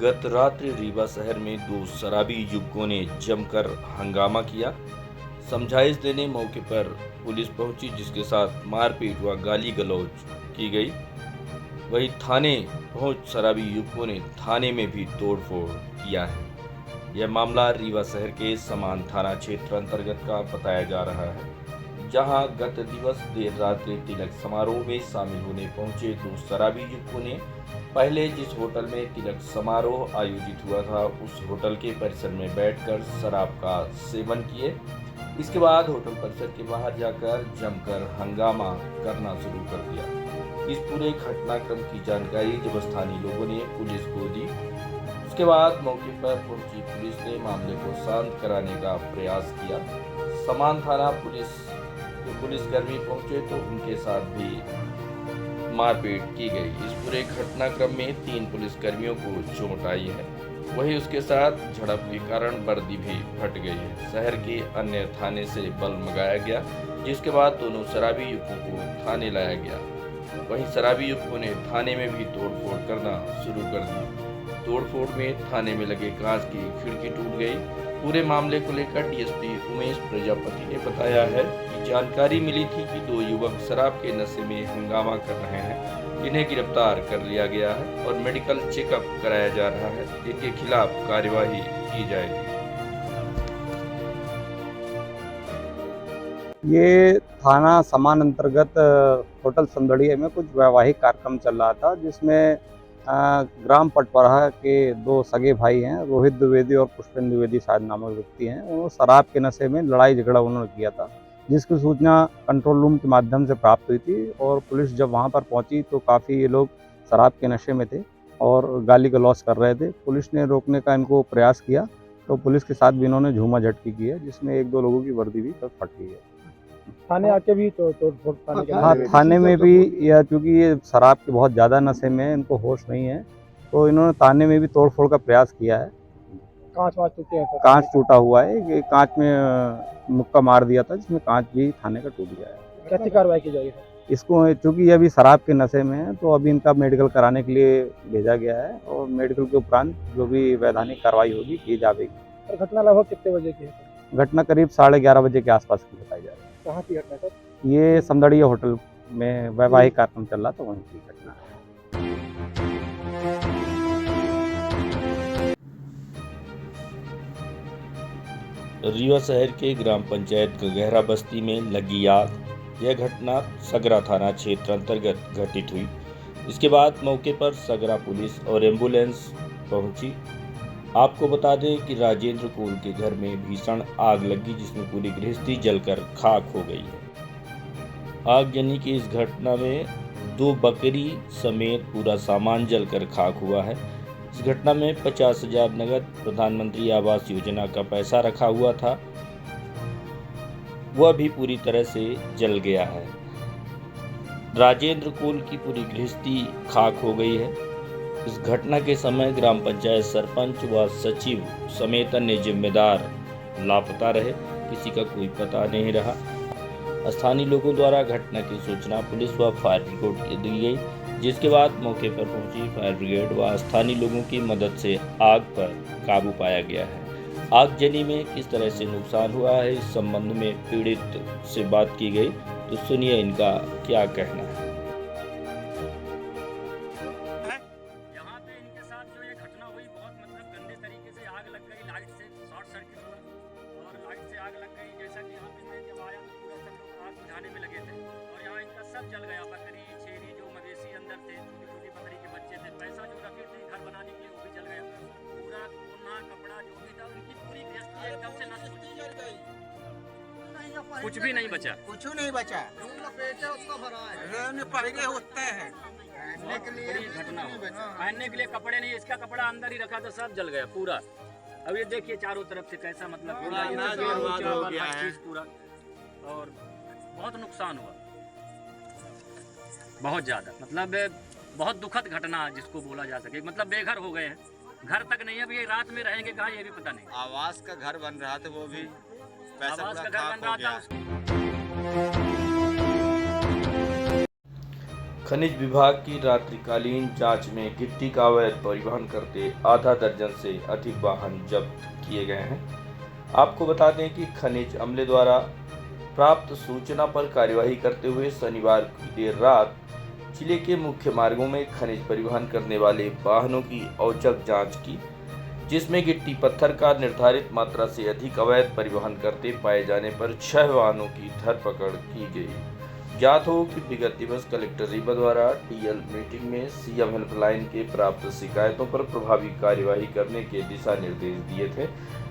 गत रात्रि रीवा शहर में दो शराबी युवकों ने जमकर हंगामा किया। समझाइश देने मौके पर पुलिस पहुंची, जिसके साथ मारपीट व गाली गलौज की गई। वहीं थाने पहुंच शराबी युवकों ने थाने में भी तोड़फोड़ किया है। यह मामला रीवा शहर के समान थाना क्षेत्र अंतर्गत का बताया जा रहा है, जहां गत दिवस देर रात्रि तिलक समारोह में शामिल होने पहुंचे दो शराबी युवकों ने पहले जिस होटल में तिलक समारोह आयोजित हुआ था उस होटल के परिसर में बैठकर शराब का सेवन किए। इसके बाद होटल परिसर के बाहर जाकर जमकर हंगामा करना शुरू कर दिया। इस पूरे घटनाक्रम की जानकारी जब स्थानीय लोगों ने पुलिस को दी, उसके बाद मौके पर पहुंची पुलिस ने मामले को शांत कराने का प्रयास किया। समान थाना पुलिसकर्मी पहुंचे तो उनके साथ भी मारपीट की गई। इस पूरे घटनाक्रम में 3 पुलिसकर्मियों को चोट आई है। वहीं उसके साथ झड़प के कारण वर्दी भी फट गई है। शहर के अन्य थाने से बल मंगाया गया, जिसके बाद दोनों शराबी युवकों को थाने लाया गया। वहीं शराबी युवकों ने थाने में भी तोड़फोड़ करना शुरू कर दी। तोड़फोड़ में थाने में लगे कांच की खिड़की टूट गई। पूरे मामले को लेकर डीएसपी उमेश प्रजापति ने बताया है कि जानकारी मिली थी कि 2 युवक शराब के नशे में हंगामा कर रहे हैं, जिन्हें गिरफ्तार कर लिया गया है और मेडिकल चेकअप कराया जा रहा है। इनके खिलाफ कार्यवाही की जाएगी। ये थाना समान अंतर्गत होटल संदड़िया में कुछ वैवाहिक कार्यक्रम चल रहा था, जिसमें ग्राम पटपराहा के 2 सगे भाई हैं, रोहित द्विवेदी और पुष्पेंद्र द्विवेदी शायद नामक व्यक्ति हैं। उन्होंने शराब के नशे में लड़ाई झगड़ा उन्होंने किया था, जिसकी सूचना कंट्रोल रूम के माध्यम से प्राप्त हुई थी और पुलिस जब वहां पर पहुंची तो काफ़ी ये लोग शराब के नशे में थे और गाली गलौज कर रहे थे। पुलिस ने रोकने का इनको प्रयास किया तो पुलिस के साथ भी इन्होंने झूमा झटकी की है, जिसमें 1-2 लोगों की वर्दी भी फट गई है। थाने आके भी तोड़ हाँ, थाने में भी या क्योंकि ये शराब के बहुत ज़्यादा नशे में है, इनको होश नहीं है, तो इन्होंने थाने में भी तोड़फोड़ का प्रयास किया है। कांच टूटे हैं, कांच टूटा हुआ है, ये कांच में मुक्का मार दिया था, जिसमें कांच भी थाने का टूट गया है। कैसी कार्रवाई की जाएगी इसको? चूँकि ये अभी शराब के नशे में है तो अभी इनका मेडिकल कराने के लिए भेजा गया है और मेडिकल के उपरांत जो भी वैधानिक कार्रवाई होगी की जाएगी। घटना लगभग कितने बजे की है? घटना करीब 11:30 बजे के आसपास की बताई जा रही है। कहाँ की घटना सर? ये समदड़िया होटल में वैवाहिक कार्यक्रम चल रहा था, वहीं की घटना है। रीवा शहर के ग्राम पंचायत गगहरा बस्ती में लगी आग। यह घटना सगरा थाना क्षेत्र अंतर्गत घटित हुई। इसके बाद मौके पर सगरा पुलिस और एम्बुलेंस पहुंची। आपको बता दें कि राजेंद्र कोल के घर में भीषण आग लगी, जिसमें पूरी गृहस्थी जलकर खाक हो गई है। आगजनी की इस घटना में 2 बकरी समेत पूरा सामान जलकर खाक हुआ है। इस घटना में 50,000 नगद प्रधानमंत्री आवास योजना का पैसा रखा हुआ था, वह भी पूरी तरह से जल गया है। राजेंद्र कोल की पूरी गृहस्थी खाक हो गई है। इस घटना के समय ग्राम पंचायत सरपंच व सचिव समेत अन्य जिम्मेदार लापता रहे, किसी का कोई पता नहीं रहा। स्थानीय लोगों द्वारा घटना की सूचना पुलिस व फायर ब्रिगेड को दी गई, जिसके बाद मौके पर पहुंची फायर ब्रिगेड व स्थानीय लोगों की मदद से आग पर काबू पाया गया है। आगजनी में किस तरह से नुकसान हुआ है, इस संबंध में पीड़ित से बात की गई, तो सुनिए इनका क्या कहना है। यहाँ पे इनके साथ जो ये घटना हुई, बहुत गंदे तरीके से आग लग गई। लाइट से शॉर्ट सर्किट हुआ और लाइट से आग लग गई। जैसा कि यहाँ पे मैं जब आया तो पूरा सब लोग आग बुझाने में लगे थे और यहाँ इनका सब जल गया। बकरी, छेरी, जो मवेशी अंदर थे, छोटी छोटी बकरी के बच्चे थे, पैसा जो रखे थे घर बनाने के लिए वो भी जल गया। पूरा कोना कपड़ा जो भी था, उनकी पूरी गृहस्थी एकदम से नष्ट हो गई। कुछ भी नहीं बचा, कुछ नहीं बचा। पहले होते हैं बड़ी घटना हो। पहनने के लिए कपड़े नहीं, इसका कपड़ा अंदर ही रखा था, सब जल गया पूरा। अब ये देखिए चारों तरफ से कैसा पूरा अनाज बर्बाद हो गया है पूरा, और बहुत नुकसान हुआ, बहुत ज्यादा। बहुत दुखद घटना जिसको बोला जा सके। बेघर हो गए हैं, घर तक नहीं है। अभी रात में रहेंगे कहाँ ये भी पता नहीं। आवास का घर बन रहा था, वो भी पैसा आवास का घर बन रहा था। खनिज विभाग की रात्रिकालीन जांच में गिट्टी का अवैध परिवहन करते आधा दर्जन से अधिक वाहन जब्त किए गए हैं। आपको बता दें कि खनिज अमले द्वारा प्राप्त सूचना पर कार्यवाही करते हुए शनिवार की देर रात जिले के मुख्य मार्गों में खनिज परिवहन करने वाले वाहनों की औचक जांच की, जिसमें गिट्टी पत्थर का निर्धारित मात्रा से अधिक अवैध परिवहन करते पाए जाने पर 6 वाहनों की धरपकड़ की गई। ज्ञात हो कि विगत दिवस कलेक्टर रीवा द्वारा टीएल मीटिंग में सीएम हेल्पलाइन के प्राप्त शिकायतों पर प्रभावी कार्यवाही करने के दिशा निर्देश दिए थे,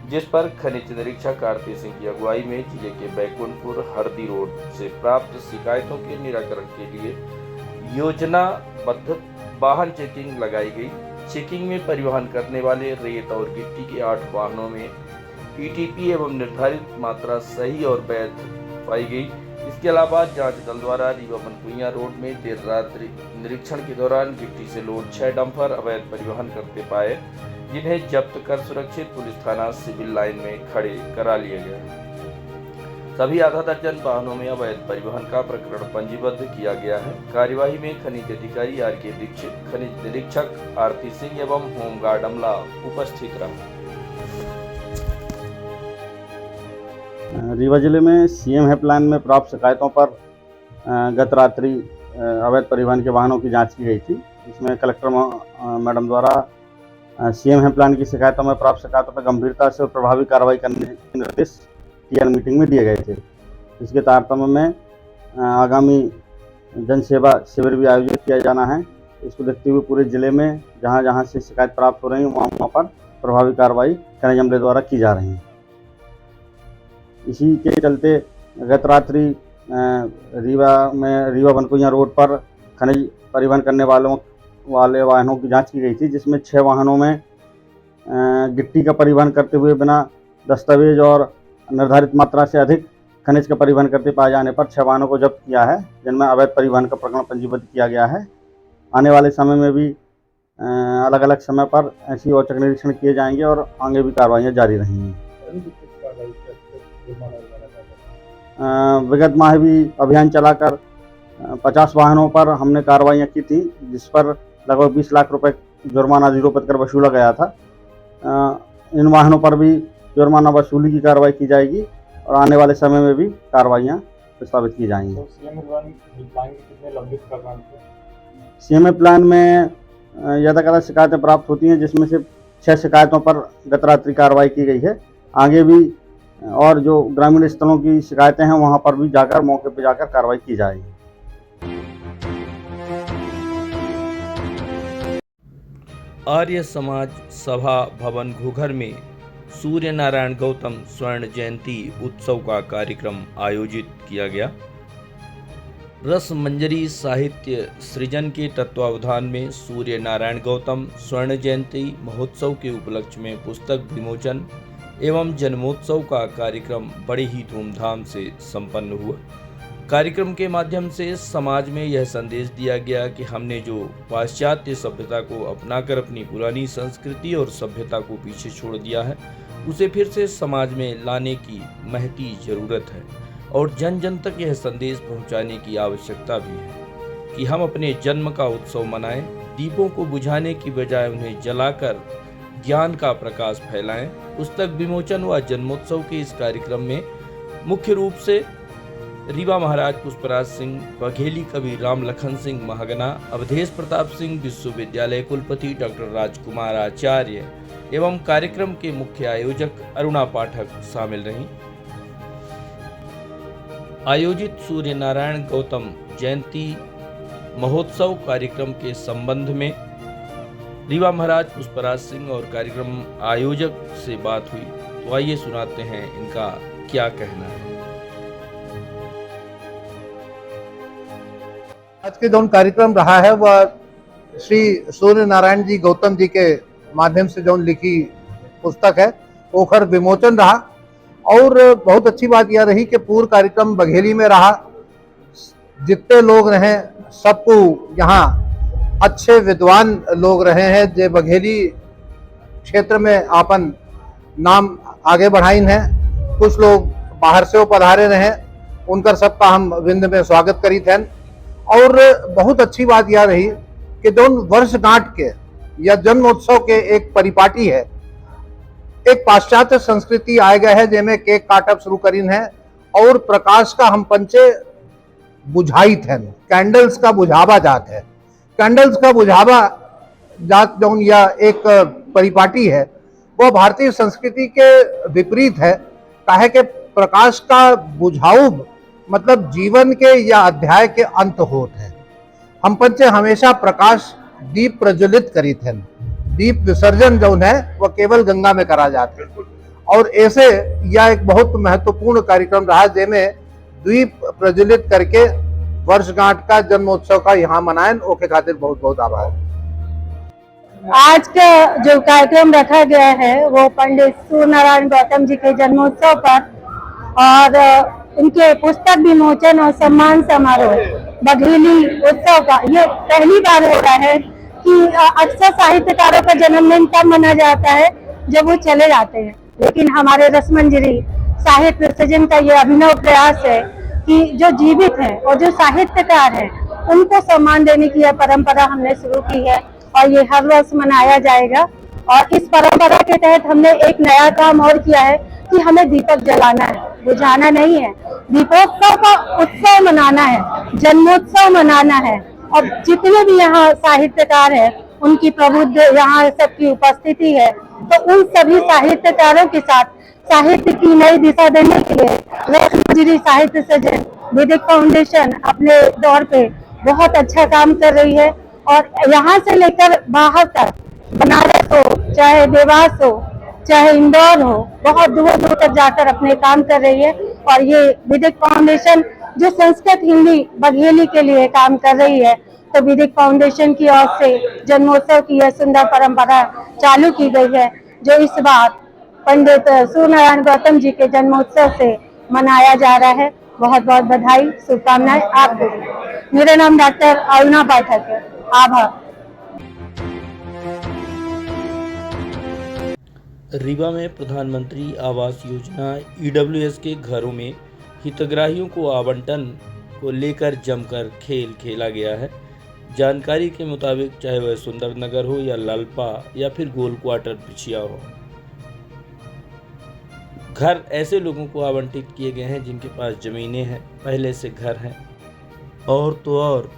जिस पर खनिज निरीक्षक आरती सिंह की अगुवाई में जिले के बैकुंठपुर हरदी रोड से प्राप्त शिकायतों के निराकरण के लिए योजनाबद्ध वाहन चेकिंग लगाई गई। चेकिंग में परिवहन करने वाले रेत और गिट्टी के 8 वाहनों में ईटीपी एवं निर्धारित मात्रा सही और वैध पाई गई। इसके अलावा जांच दल द्वारा रीवा बनकुइया रोड में देर रात निरीक्षण के दौरान गिट्टी से लोड 6 डंपर अवैध परिवहन करते पाए, जिन्हें जब्त कर सुरक्षित पुलिस थाना सिविल लाइन में खड़े करा लिया गया। सभी आधा दर्जन वाहनों में अवैध परिवहन का प्रकरण पंजीबद्ध किया गया है। कार्यवाही में खनिज अधिकारी आर.के. दीक्षित, खनिज निरीक्षक आरती सिंह एवं होमगार्ड अमला उपस्थित रहा। रीवा जिले में सीएम हेल्पलाइन में प्राप्त शिकायतों पर गत रात्रि अवैध परिवहन के वाहनों की जांच की गई थी। इसमें कलेक्टर मैडम द्वारा सीएम हेल्पलाइन की शिकायतों में प्राप्त शिकायतों पर गंभीरता से और प्रभावी कार्रवाई करने के निर्देश टीएल मीटिंग में दिए गए थे। इसके तारतम्य में आगामी जन सेवा शिविर भी आयोजित किया जाना है। इसको देखते हुए पूरे जिले में जहां जहां से शिकायत प्राप्त हो रही है वहां पर प्रभावी कार्रवाई खनिज अमले द्वारा की जा रही है। इसी के चलते गत रात्रि रीवा बनकुइया रोड पर खनिज परिवहन करने वाले वाहनों की जांच की गई थी, जिसमें 6 वाहनों में गिट्टी का परिवहन करते हुए बिना दस्तावेज और निर्धारित मात्रा से अधिक खनिज का परिवहन करते पाए जाने पर 6 वाहनों को जब्त किया है, जिनमें अवैध परिवहन का प्रकरण पंजीबद्ध किया गया है। आने वाले समय में भी अलग अलग समय पर ऐसी औचक निरीक्षण किए जाएंगे और आगे भी कार्रवाइयाँ जारी रहेंगी। विगत माह भी अभियान चलाकर 50 वाहनों पर हमने कार्रवाइयाँ की थी, जिस पर लगभग 20 लाख रुपए जुर्माना निरूपित कर वसूला गया था। इन वाहनों पर भी जुर्माना वसूली की कार्रवाई की जाएगी और आने वाले समय में भी कार्रवाइयाँ प्रस्तावित की जाएंगी। तो सीएम हेल्पलाइन के कितने लंबित प्रकरण थे? सीएम हेल्पलाइन में यथाकथित शिकायतें प्राप्त होती हैं, जिसमें से 6 शिकायतों पर गत रात्रि कार्रवाई की गई है। आगे भी और जो ग्रामीण स्थलों की शिकायतें हैं वहां पर भी जाकर मौके पर जाकर कार्रवाई की जाएगी। आर्य समाज सभा भवन घुघर में सूर्य नारायण गौतम स्वर्ण जयंती उत्सव का कार्यक्रम आयोजित किया गया। रस मंजरी साहित्य सृजन के तत्वावधान में सूर्य नारायण गौतम स्वर्ण जयंती महोत्सव के उपलक्ष्य में पुस्तक विमोचन एवं जन्मोत्सव का कार्यक्रम बड़े ही धूमधाम से संपन्न हुआ। कार्यक्रम के माध्यम से समाज में यह संदेश दिया गया कि हमने जो पाश्चात्य सभ्यता को अपनाकर अपनी पुरानी संस्कृति और सभ्यता को पीछे छोड़ दिया है, उसे फिर से समाज में लाने की महती जरूरत है और जन जन तक यह संदेश पहुंचाने की आवश्यकता भी है कि हम अपने जन्म का उत्सव मनाएं, दीपों को बुझाने की बजाय उन्हें जलाकर ज्ञान का प्रकाश फैलाएं। पुस्तक विमोचन व जन्मोत्सव के इस कार्यक्रम में मुख्य रूप से रीवा महाराज पुष्पराज सिंह, बघेली कवि राम लखन सिंह महगना, अवधेश प्रताप सिंह विश्वविद्यालय कुलपति डॉक्टर राजकुमार आचार्य एवं कार्यक्रम के मुख्य आयोजक अरुणा पाठक शामिल रहीं। आयोजित सूर्य नारायण गौतम जयंती महोत्सव कार्यक्रम के संबंध में रीवा महाराज पुष्पराज सिंह और कार्यक्रम आयोजक से बात हुई, तो आइए सुनाते हैं इनका क्या कहना है। आज के जो कार्यक्रम रहा है वह श्री सूर्य नारायण जी गौतम जी के माध्यम से जो लिखी पुस्तक है ओखर विमोचन रहा। और बहुत अच्छी बात यह रही कि पूर्ण कार्यक्रम बघेली में रहा। जितने लोग रहे सबको यहाँ अच्छे विद्वान लोग रहे हैं जो बघेली क्षेत्र में आपन नाम आगे बढ़ाइन है। कुछ लोग बाहर से पधारे रहे, उनका सबका हम विंद में स्वागत करी थे। और बहुत अच्छी बात यह रही कि जो वर्षगांठ के या जन्मोत्सव के एक परिपाटी है, एक पाश्चात्य संस्कृति आ गया है जैमें केक काटब शुरू करीन है और प्रकाश का हम पंचे बुझाई थे, कैंडल्स का बुझावा जात है। कैंडल्स का बुझावा जात जो या एक परिपाटी है वो भारतीय संस्कृति के विपरीत है, काहे के प्रकाश का बुझाऊ मतलब जीवन के या अध्याय के अंत होते हैं। हम पंचे हमेशा प्रकाश दीप प्रज्वलित करी थे, दीप विसर्जन जो है वह केवल गंगा में करा जाता है और ऐसे यह एक बहुत महत्वपूर्ण कार्यक्रम रहा जिसमें दीप प्रज्वलित करके वर्षगांठ का जन्मोत्सव का यहाँ मनाएं। ओके खातिर बहुत बहुत आभार। आज का जो कार्यक्रम रखा गया है वो पंडित सूर्य नारायण गौतम जी के जन्मोत्सव पर और उनके पुस्तक विमोचन और सम्मान समारोह बघेली उत्सव का ये पहली बार हो रहा है कि अक्सर साहित्यकारों का जन्मदिन तब मनाया जाता है जब वो चले जाते हैं, लेकिन हमारे रसमंजरी साहित्य सृजन का ये अभिनव प्रयास है कि जो जीवित हैं और जो साहित्यकार हैं उनको सम्मान देने की यह परंपरा हमने शुरू की है और ये हर वर्ष मनाया जाएगा। और इस परंपरा के तहत हमने एक नया काम और किया है कि हमें दीपक जलाना है, बुझाना नहीं है, दीपोत्सव का उत्सव मनाना है, जन्मोत्सव मनाना है। और जितने भी यहाँ साहित्यकार हैं उनकी प्रबुद्ध यहाँ सबकी उपस्थिति है, तो उन सभी साहित्यकारों के साथ साहित्य की नई दिशा देने के लिए रसमंजरी साहित्य सृजन वैदिक फाउंडेशन अपने दौर पे बहुत अच्छा काम कर रही है और यहाँ से लेकर बाहर तक, बनारस हो चाहे देवास हो चाहे इंदौर हो, बहुत दूर दूर तक जाकर अपने काम कर रही है। और ये वैदिक फाउंडेशन जो संस्कृत हिंदी बघेली के लिए काम कर रही है, तो वैदिक फाउंडेशन की ओर से जन्मोत्सव की यह सुंदर परंपरा चालू की गई है जो इस बार पंडित सूर्य नारायण गौतम जी के जन्मोत्सव से मनाया जा रहा है। बहुत बहुत बधाई, शुभकामनाएं आपको। मेरा नाम डॉक्टर अरुणा पाठक है। आभार। रीवा में प्रधानमंत्री आवास योजना ईडब्ल्यूएस के घरों में हितग्राहियों को आवंटन को लेकर जमकर खेल खेला गया है। जानकारी के मुताबिक चाहे वह सुंदर नगर हो या लालपा या फिर गोल क्वार्टर पिछिया हो, घर ऐसे लोगों को आवंटित किए गए हैं जिनके पास ज़मीनें हैं, पहले से घर हैं, और तो और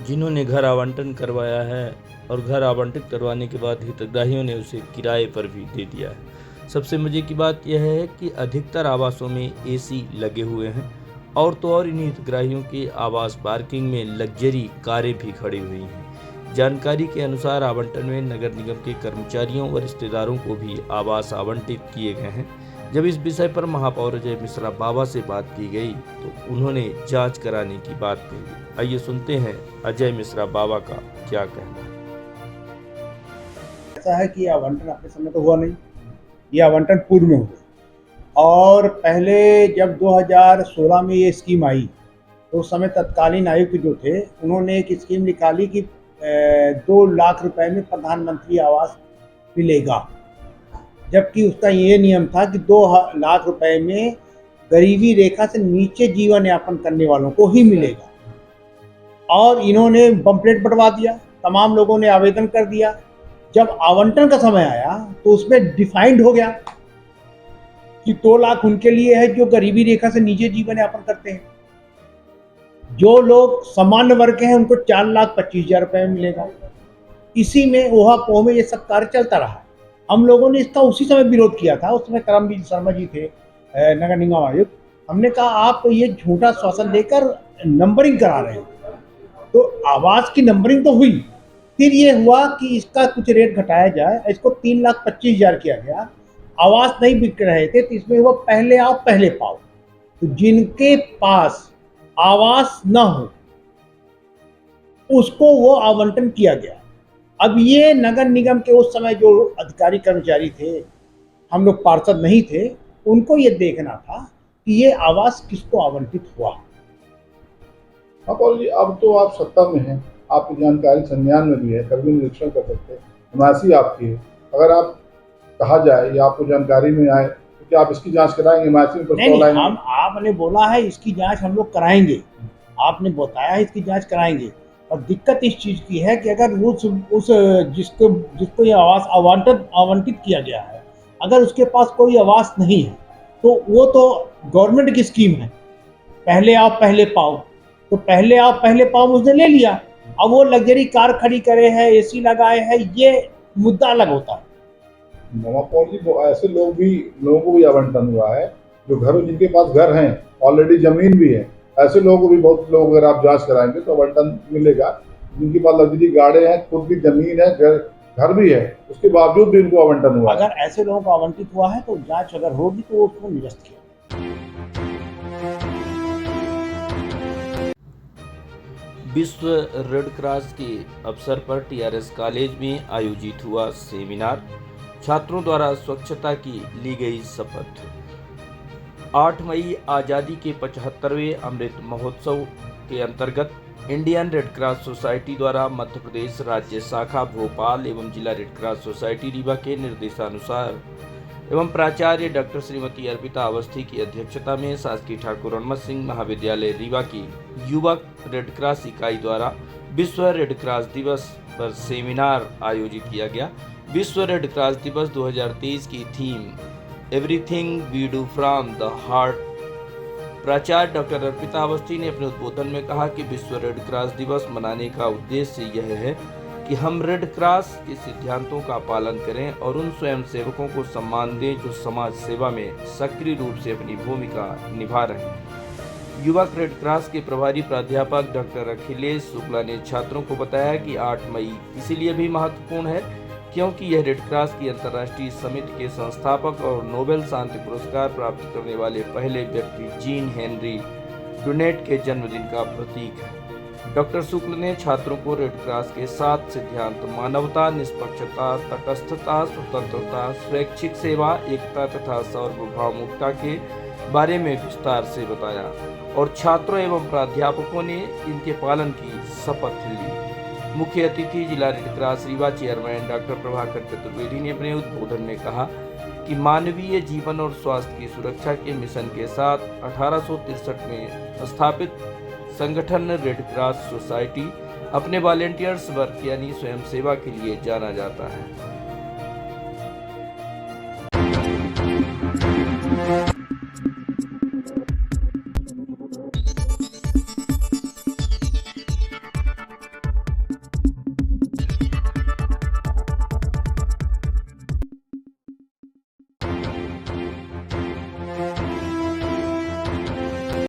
जिन्होंने घर आवंटन करवाया है और घर आवंटित करवाने के बाद हितग्राहियों ने उसे किराए पर भी दे दिया है। सबसे मज़े की बात यह है कि अधिकतर आवासों में एसी लगे हुए हैं और तो और इन हितग्राहियों के आवास पार्किंग में लग्जरी कारें भी खड़ी हुई हैं। जानकारी के अनुसार आवंटन में नगर निगम के कर्मचारियों और रिश्तेदारों को भी आवास आवंटित किए गए हैं। जब इस विषय पर महापौर अजय मिश्रा बाबा से बात की गई तो उन्होंने जांच कराने की बात कही। आइए सुनते हैं अजय मिश्रा बाबा का क्या कहना है। ऐसा है कि आवंटन अपने समय तो हुआ नहीं, ये आवंटन पूर्व में हुआ। और पहले जब 2016 में ये स्कीम आई तो उस समय तत्कालीन आयुक्त जो थे उन्होंने एक स्कीम निकाली कि 2 लाख रुपए में प्रधानमंत्री आवास मिलेगा, जबकि उसका ये नियम था कि 2 लाख रुपए में गरीबी रेखा से नीचे जीवन यापन करने वालों को ही मिलेगा। और इन्होंने पम्पलेट बंटवा दिया, तमाम लोगों ने आवेदन कर दिया। जब आवंटन का समय आया तो उसमें डिफाइंड हो गया कि 2 लाख उनके लिए है जो गरीबी रेखा से नीचे जीवन यापन करते हैं। जो लोग सामान्य वर्ग के हैं उनको 4,25,000 रुपये में मिलेगा। इसी में ओहा पोह में ये सब कार्य चलता रहा। हम लोगों ने इसका उसी समय विरोध किया था। उस समय करमवीर शर्मा जी थे नगर निगम आयुक्त। हमने कहा आप ये झूठा शासन देकर नंबरिंग करा रहे हैं। तो आवास की नंबरिंग तो हुई, फिर ये हुआ कि इसका कुछ रेट घटाया जाए, इसको 3,25,000 किया गया। आवास नहीं बिक रहे थे तो इसमें हुआ पहले आओ पहले पाओ। तो जिनके पास आवास न हो उसको वो आवंटन किया गया। अब ये नगर निगम के उस समय जो अधिकारी कर्मचारी थे, हम लोग पार्षद नहीं थे, उनको ये देखना था कि ये आवास किसको आवंटित हुआ। महापौर जी, अब तो आप सत्ता में हैं, आपकी जानकारी संज्ञान में भी है, कभी निरीक्षण कर सकते हैं, हिमायती आपकी है। अगर आप कहा जाए या आपको जानकारी में आए तो क्या आप इसकी जांच कराएंगे? हिमायती में नहीं, हम आपने बोला है इसकी जांच हम लोग कराएंगे। आपने बताया है इसकी जांच कराएंगे, और दिक्कत इस चीज़ की है कि अगर उस जिसको ये आवास आवंटित किया गया है, अगर उसके पास कोई आवास नहीं है तो वो तो गवर्नमेंट की स्कीम है, पहले आप पहले पाओ, तो पहले आप पहले पाओ उसने ले लिया। अब वो लग्जरी कार खड़ी करे है, एसी लगाए है, ये मुद्दा अलग होता है। महापौर जी, ऐसे लोगों को भी आवंटन हुआ है जो जिनके पास घर हैं, ऑलरेडी जमीन भी है, ऐसे लोगों को भी बहुत लोग अगर आप जांच कराएंगे तो आवंटन मिलेगा। जिनके पास लग्जरी गाड़े हैं, खुद की जमीन है, घर भी है, उसके बावजूद भी इनको आवंटन हुआ है। अगर ऐसे लोगों को आवंटित हुआ है तो जांच अगर होगी तो उसको निरस्त किया। विश्व रेड क्रॉस के अवसर पर टीआरएस कॉलेज में आयोजित हुआ सेमिनार। छात्रों द्वारा स्वच्छता की ली गई शपथ। 8 मई आज़ादी के 75वें अमृत महोत्सव के अंतर्गत इंडियन रेड क्रॉस सोसाइटी द्वारा मध्य प्रदेश राज्य शाखा भोपाल एवं जिला रेड क्रॉस सोसाइटी रीवा के निर्देशानुसार एवं प्राचार्य डॉक्टर श्रीमती अर्पिता अवस्थी की अध्यक्षता में शासकीय ठाकुर रणमत सिंह महाविद्यालय रीवा की युवक रेड क्रॉस इकाई द्वारा विश्व रेड क्रॉस दिवस पर सेमिनार आयोजित किया गया। विश्व रेड क्रॉस दिवस 2023 की theme everything we do from the heart. प्राचार्य डॉक्टर अर्पिता अवस्थी ने अपने उद्बोधन में कहा कि विश्व रेड क्रॉस दिवस मनाने का उद्देश्य यह है कि हम रेड क्रॉस के सिद्धांतों का पालन करें और उन स्वयंसेवकों को सम्मान दें जो समाज सेवा में सक्रिय रूप से अपनी भूमिका निभा रहे हैं। युवक रेड क्रॉस के प्रभारी प्राध्यापक डॉक्टर अखिलेश शुक्ला ने छात्रों को बताया कि 8 मई इसीलिए भी महत्वपूर्ण है क्योंकि यह रेड क्रॉस की अंतर्राष्ट्रीय समिति के संस्थापक और नोबेल शांति पुरस्कार प्राप्त करने वाले पहले व्यक्ति जीन हेनरी डुनेट के जन्मदिन का प्रतीक है। डॉक्टर शुक्ल ने छात्रों को रेड क्रॉस के 7 सिद्धांत मानवता, निष्पक्षता, तटस्थता, स्वतंत्रता, स्वैच्छिक सेवा, एकता तथा सार्वभौमिकता के बारे में विस्तार से बताया और छात्रों एवं प्राध्यापकों ने इनके पालन की शपथ ली। मुख्य अतिथि जिला red cross Rewa chairman doctor Prabhakar Chaturvedi ने अपने उद्बोधन में कहा कि मानवीय जीवन और स्वास्थ्य की सुरक्षा के मिशन के साथ 1863 में स्थापित संगठन रेड क्रॉस सोसाइटी अपने वॉलेंटियर्स वर्क यानी स्वयं सेवा के लिए जाना जाता है।